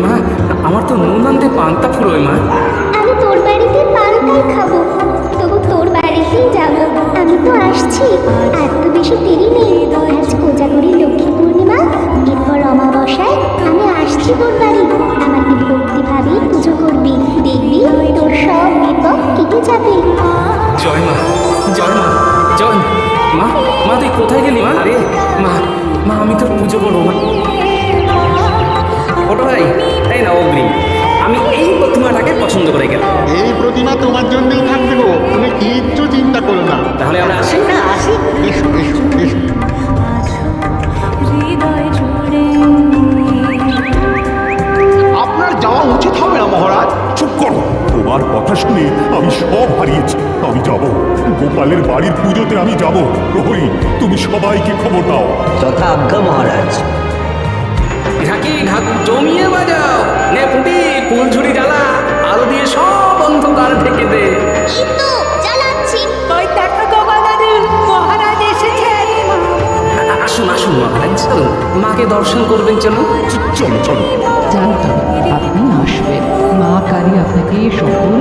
মা, আমার তো নুন আনতে পান্তা ফুরোয় মা। আমি তোর বাড়িতে পান্তাই খাবো, তবু তোর বাড়িতেই যাবো। আমি তো আসছি, আর তো বেশি দেরি নেই। আজ কোজাগরী লক্ষ্মী পূর্ণিমা, এরপর অমাবস্যায় আমি আসছি তোর বাড়ি। আমাকে ভক্তিভাবে পুজো করবি, দেখবি তোর সব বিপদ কেটে যাবে। জয় মা, জয় মা, জয় মা। মা তুই কোথায় গেলি মা? আরে মা, মা আমি তোর পুজো করবো মা। ছোট ভাই, তাই না অগ্রিম, আমি এই প্রতিমাটাকে পছন্দ করে গেলাম। এই প্রতিমা তোমার জন্যই থাকবে গো, তুমি কিচ্ছু চিন্তা করো না। তাহলে আমরা আসি। এসো এসো এসো। আপনার যাওয়া উচিত হবে না মহারাজ। চুপ করো, তোমার কথা শুনে আমি সব হারিয়েছি। আমি যাব, গোপালের বাড়ির পুজোতে আমি যাব। প্রহরী, তুমি সবাইকে খবর দাও। যথা আজ্ঞা মহারাজ। ঢাকি ঢাক জমিয়ে বাজাও, নে ফুটি ফুলঝুরি জ্বালা, আলো দিয়ে সব অন্ধকার ঢেকে দে। কিন্তু জ্বালাচ্ছি। ওই দেখো গবাদি মহারাজ এসেছেন। আসুন আসুন মহারাজ, চলুন মাকে দর্শন করবেন, চলুন। চলো চলো। জানতাম আপনি আসবেন। মা কালী আপনাকে সকল